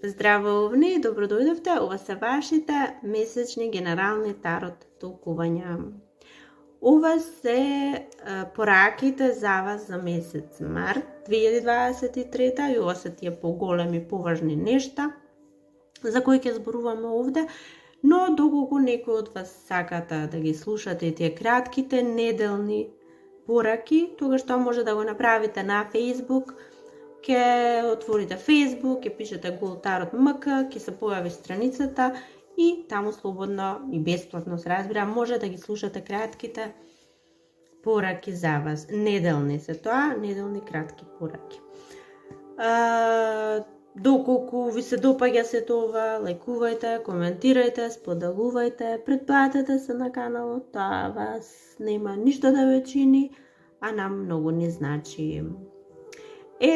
Здраво овни, добро дојдовте. Ова се вашите месечни генерални тарот толкувања. Ова се пораките за вас за месец март 2023 и ова се тие поголеми, поважни нешта за кои ќе зборуваме овде, но доколку некој од вас сакате да ги слушате тие кратките неделни пораки, тогаш тоа може да го направите на Facebook. Ке отворите Facebook, ке пишете Gold Tarot MK, ке се појави страницата и таму слободно и бесплатно се разбира, може да ги слушате кратките пораки за вас. Неделни се тоа, неделни кратки пораки. Доколку ви се допаѓа се това, лајкувајте, коментирајте, споделувајте, претплатете се на каналот, тоа вас нема ништо да ве чини, а нам многу не значи.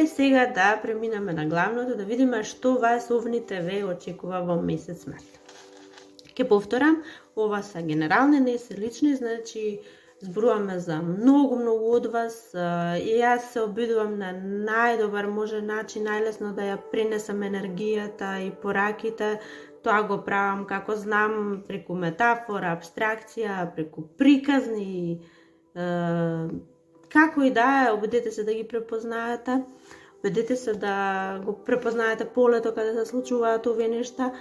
Сега да преминеме на главното, да видиме што вас овните ве очекува во месец март. Ке повторам, ова се генерални, не се лични, значи зборуваме за многу од вас и јас се обидувам на најдобар може начин, најлесно да ја пренесам енергијата и пораките. Тоа го правам како знам, преку метафора, абстракција, преку приказни, како и да е, обидете се да ги препознаете, обидете се да го препознаете полето каде се случуваат овие нешта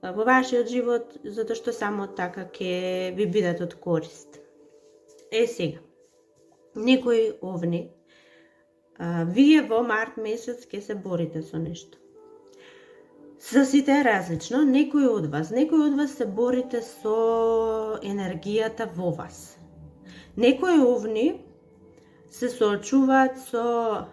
во вашиот живот, затоа што само така ќе ви бидат од корист. Сега, некои овни, вие во март месец ќе се борите со нешто. За сите е различно, некои од вас се борите со енергијата во вас. Некои овни се соочуваат со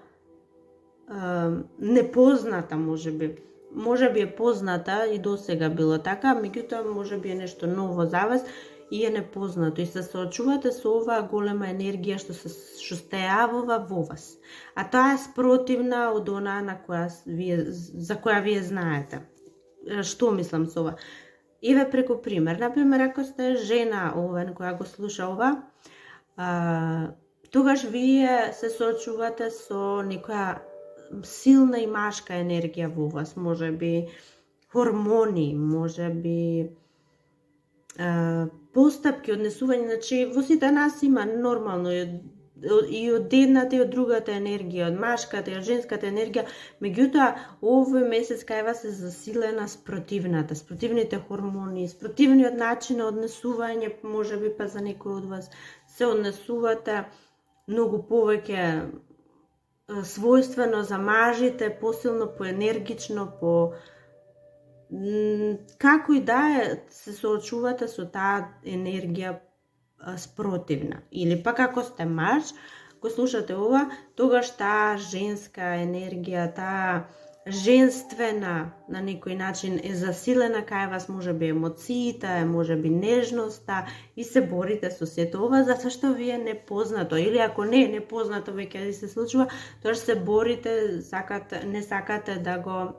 непозната, можеби е позната и досега било така, меѓутоа можеби е нешто ново за вас и е непознато и се соочувате со оваа голема енергија што се јавува во вас. А тоа е спротивна од онаа за која вие знаете. Што мислам со ова? Еве преку пример. Например, ако сте жена овен која го слуша ова, тогаш вие се соочувате со некоја силна и машка енергија во вас, можеби хормони, можеби постапки, однесување, значи во сите нас има нормално и од едната и од другата енергија, од машката и од женската енергија, меѓутоа овој месец кај вас е засилена спротивните хормони, спротивниот начин на однесување, можеби па за некој од вас се однесувате многу повеќе својствено за мажите, посилно, поенергично, како и да е, се соочувате со таа енергија спротивна. Или пак ако сте маж, го слушате ова, тогаш таа женска енергија, таа женствена на некој начин е засилена кај вас, можеби емоциите, можеби нежноста и се борите со сето ова затоа што ви е непознато, или ако не е непознато веќе се случува, тоа се борите, не сакате да го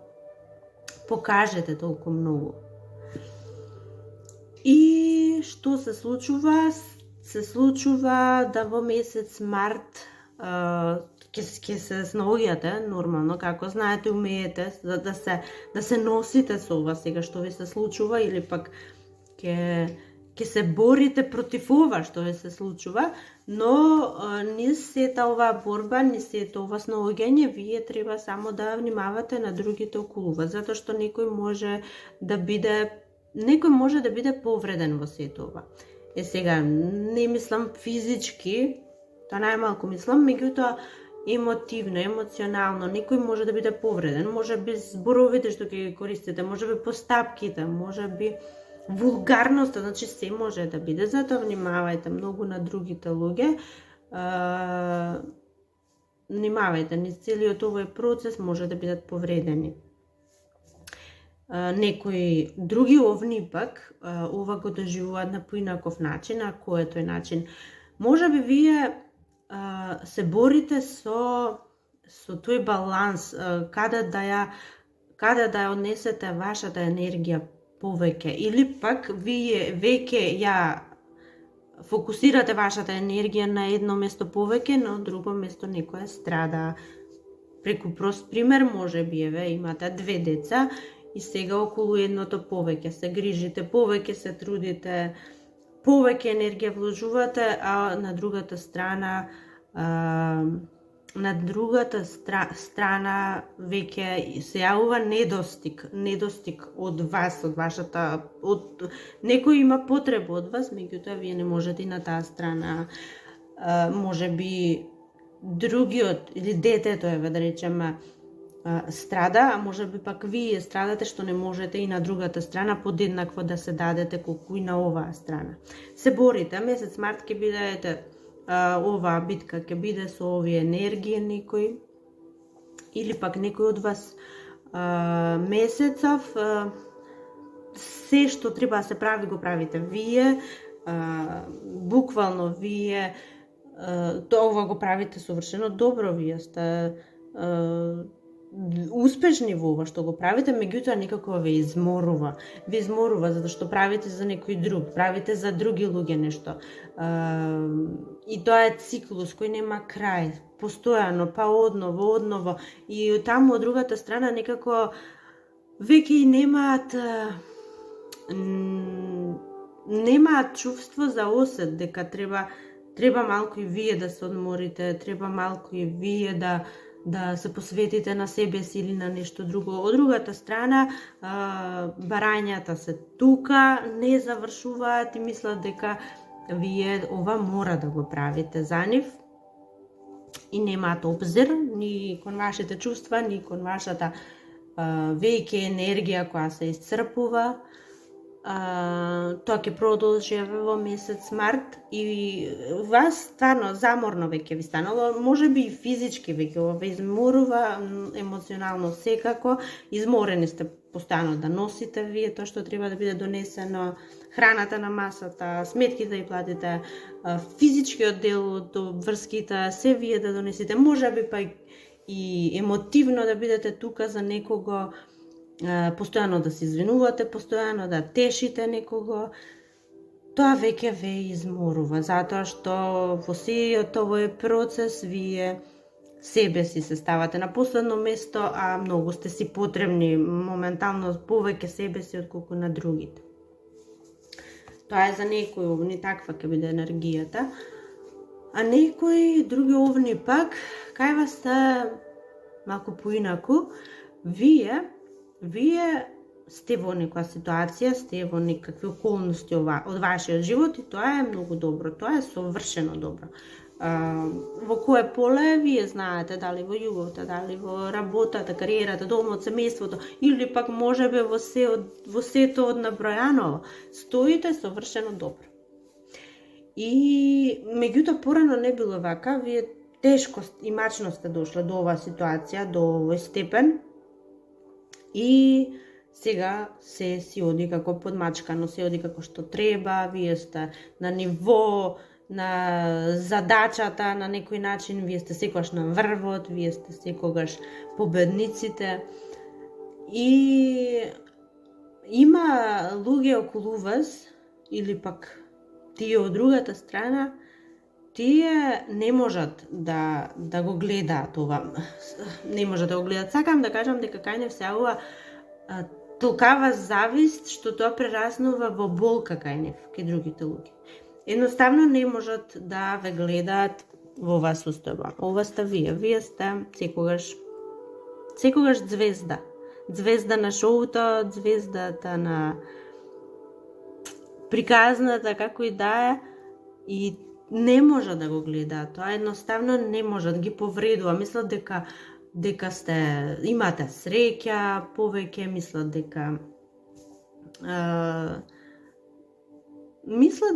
покажете толку многу. И што се случува? Се случува да во месец март ќе се снаоѓате нормално, како знаете, умеете да се носите со ова сега што ви се случува, или пак ќе се борите против ова што ви се случува, но не сета оваа борба, не сета ова снаоѓање, вие треба само да внимавате на другите околу вас, затоа што некој може да биде повреден во сето ова. Сега, не мислам физички, тоа најмалку мислам, меѓутоа емотивно, емоционално, некој може да биде повреден, може би зборовите што ќе ги користите, може би постапките, може би вулгарноста, значи се може да биде, затоа внимавајте многу на другите луѓе, внимавајте, низ целиот овој процес може да бидат повредени. Некои други овни пак, ова го доживуваат на поинаков начин, а кој е тој начин? Може би вие се борите со тој баланс, каде да ја однесете вашата енергија повеќе, или пак вие веќе ја фокусирате вашата енергија на едно место повеќе, но друго место некоја страда. Преку прост пример, може би имате две деца и сега околу едното повеќе се грижите, повеќе се трудите, повеќе енергија вложувате, а на другата страна веќе се јавува недостиг од вас, од вашата, од некој има потреба од вас, меѓутоа вие не можете и на таа страна, можеби другиот или детето да речеме страда, а можеби пак вие страдате што не можете и на другата страна подеднакво да се дадете колку и на оваа страна. Се борите, месец март ќе бидете оваа битка ќе биде со овие енергии некој или пак некој од вас месецов се што треба да се прави го правите вие, буквално вие ова го правите совршено добро, вие сте успешни во ова што го правите, меѓутоа некако ве изморува. Ве изморува затоа што правите за некој друг, правите за други луѓе нешто. И тоа е циклус кој нема крај, постојано, па одново, и таму од другата страна некако веќе и немаат чувство за осет дека треба малку и вие да се одморите, треба малку и вие да се посветите на себе си или на нешто друго. Од другата страна, барањата се тука, не завршуваат и мислат дека вие ова мора да го правите за нив и немаат обзир ни кон вашите чувства, ни кон вашата веќе енергија која се исцрпува. Тоа ќе продолжи во месец март и вас стварно заморно веќе ви станало, можеби и физички веќе ова изморува, емоционално секако, изморени сте постојано да носите вие тоа што треба да биде донесено, храната на масата, сметките да ја платите, физичкиот дел од врските, се вие да донесете, можеби па и емотивно да бидете тука за некого, постојано да се извинувате, постојано да тешите некого, тоа веќе ве изморува, затоа што во сиот овој процес вие себе си се ставате на последно место, а многу сте си потребни моментално повеќе себе си отколку на другите. Тоа е за некои овни, таква ќе биде енергијата, а некои други овни пак, кај вас сте малку поинаку, вие сте во некоја ситуација, сте во некакви околности од вашиот живот и тоа е многу добро, тоа е совршено добро. Во кое поле вие знаете, дали во љубовта, дали во работата, кариерата, домот, семејството или пак можеби во сето од набројано, стоите совршено добро. И меѓутоа порано не било вака, вие тешко и мачно сте дошле до оваа ситуација, до овој степен. И сега се си оди како подмачкано, се оди како што треба, вие сте на ниво, на задачата, на некој начин, вие сте секогаш на врвот, вие сте секогаш победниците. И има луѓе околу вас, или пак тие од другата страна, тие не можат да го гледаат ова. Не можат да го гледаат. Сакам да кажам дека кај нив се јавува толкава завист што тоа прераснува во болка кај нив, кај другите луѓе. Едноставно не можат да ве гледаат во оваа состојба. Ова сте вие. Вие сте секогаш звезда. Звезда на шоуто, звездата на приказната, како и да е, и не може да го гледаат. Тоа едноставно не може да ги повредува. Мислат дека имате среќа, повеќе мислат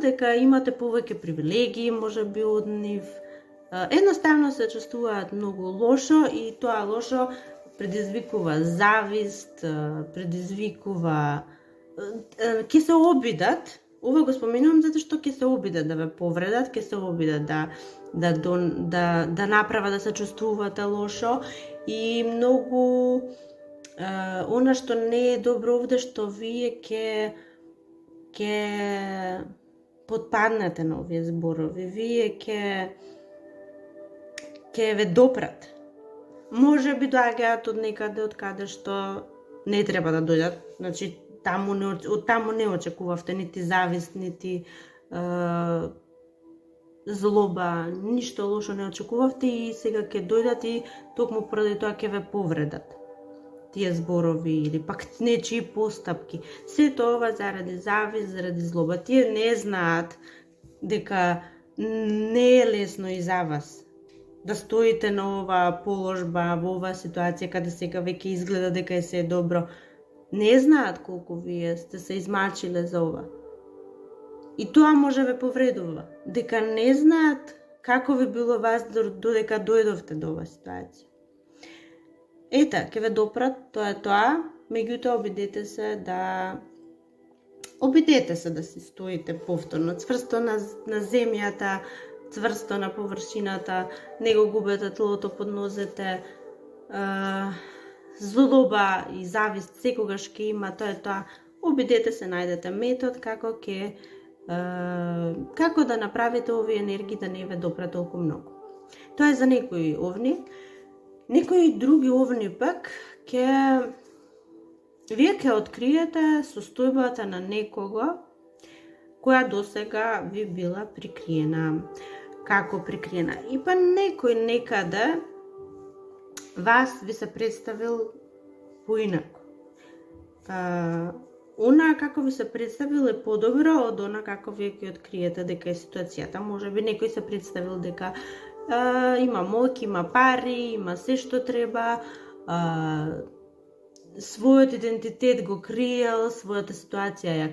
дека имате повеќе привилегии, можеби од нив. Едноставно се чувствуваат многу лошо и тоа лошо предизвикува завист, предизвикува ќе се обидат. Ова го споменувам затоа што ќе се обидат да ве повредат, ќе се обидат да направат да се чувствувате лошо и многу она што не е добро овде што вие ќе потпаднете на овие зборови, вие ќе ве допрат. Може би доаѓаат од некаде од каде што не треба да дојдат. Значи, од таму не очекувавте нити завист, нити злоба, ништо лошо не очекувавте и сега ќе дојдат и токму поради тоа ќе ве повредат. Тие зборови или пак нечии постапки. Сето ова заради завист, заради злоба. Тие не знаат дека не е лесно и за вас да стоите на оваа положба, во оваа ситуација каде сега веќе изгледа дека е се добро. Не знаат колку вие сте се измачиле за ова. И тоа може ве повредува. Дека не знаат како ви било вас додека дојдовте до оваа ситуација. Ета, ќе ве допрат, тоа е тоа, меѓутоа обидете се да си стоите повторно, цврсто на земјата, цврсто на површината, не го губете тлото под нозете, злоба и завист секогаш ќе има, тоа е тоа. Обидете се, најдете метод како да направите овие енергии да не ве допрат толку многу. Тоа е за некои овни. Некои други овни пак вие ќе откриете состојбата на некого која досега ви била прикриена. Како прикриена? И па некој некаде вас ви се представил поинаку. Она како ви се представил е подобро од она како вие ќе откриете дека е ситуацијата. Може би некој се представил дека има моќ, има пари, има се што треба, својот идентитет го криел, својата ситуација ја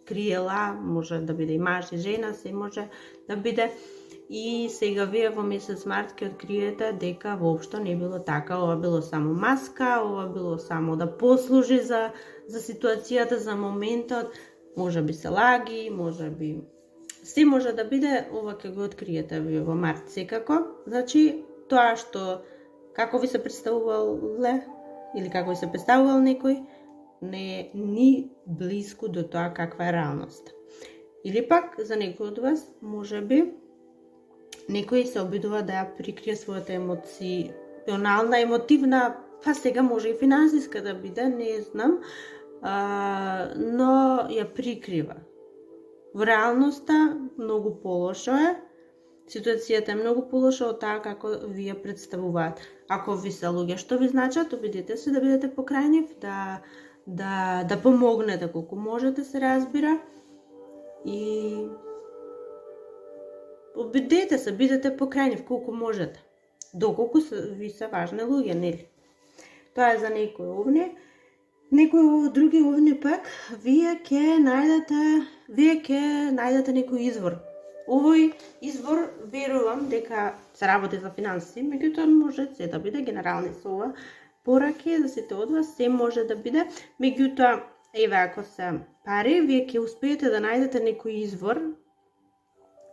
криела, може да биде и маж и жена, се може да биде. И сега вие во месец март ќе откриете дека воопшто не било така, ова било само маска, ова било само да послужи за ситуацијата, за моментот, може би се лаги, може би се може да биде, ова ќе го откриете вие во март секако. Значи, тоа што како ви се представувале или како ви се представувал некој, не е ни близко до тоа каква е реалноста. Или пак, за некој од вас, може би, некој се обидува да ја прикрие својата емоционална, емотивна, па сега може и финансиска да биде, не знам, но ја прикрива. Во реалноста многу полошо е, ситуацијата е многу полоша од таа како ви ја представуваат. Ако ви се луѓе што ви значат, обидете се да бидете покрај нив, да помогнете колку можете, се разбира. И обидете се, бидете покрај нив колку можете. Доколку ви се важни луѓе, нели? Тоа е за некои овни. Некои други овни пак, вие ќе најдете некој извор. Овој извор, верувам дека се работи за финанси, меѓутоа може се да биде генерални со ова пораки за сите од вас, се може да биде, меѓутоа, еве, ако се пари, вие ќе успеете да најдете некој извор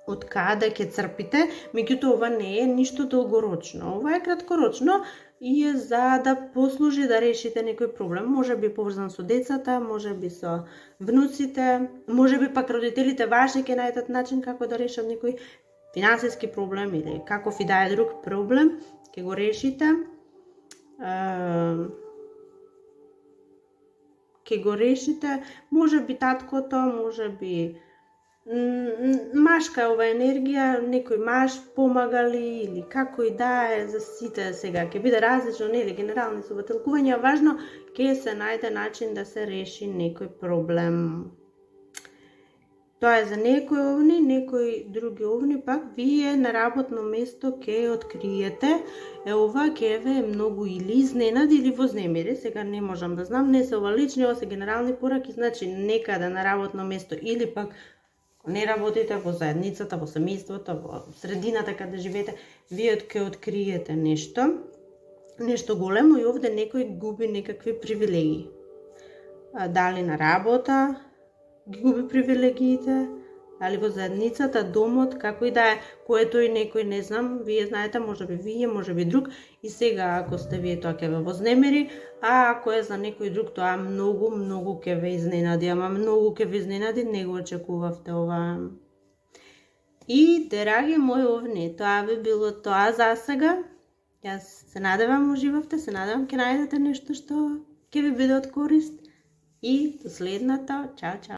од каде ќе црпите, меѓутоа ова не е ништо долгорочно, ова е краткорочно и е за да послужи да решите некој проблем, може би поврзан со децата, може би со внуците, може би пак родителите ваши ќе најдат начин како да решат некој финансиски проблем или каков и да е друг проблем, ќе го решите. Може би таткото, може би машка е ова енергија, некој маж помагали или како и да е, за сите сега ќе биде различно, нели, генерални се вателкувања, важно ќе се најде начин да се реши некој проблем. Тоа е за некои овни, некои други овни пак вие на работно место ќе откриете, ова ќе ве многу или изненади или вознемири, сега не можам да знам, не се ова лични, ова се генерални пораки, значи некаде на работно место или пак не работите во заедницата, во семејството, во средината каде живеете, вие ќе откриете нешто големо и овде некој губи некакви привилегии. Дали на работа ги губи привилегиите, дали во заедницата, домот, како и да е, което и некој, не знам, вие знаете, може би вие, може би друг, и сега ако сте вие, тоа ќе ве вознемери, а ако е за некој друг, тоа многу ќе ве изненади, ама многу ќе ве изненади, не го очекувавте ова. И, драги мои овни, тоа би било тоа за сега. Јас се надевам уживавте, се надевам ќе најдете нешто што ќе ви биде од корист и до следната. Чао, чао!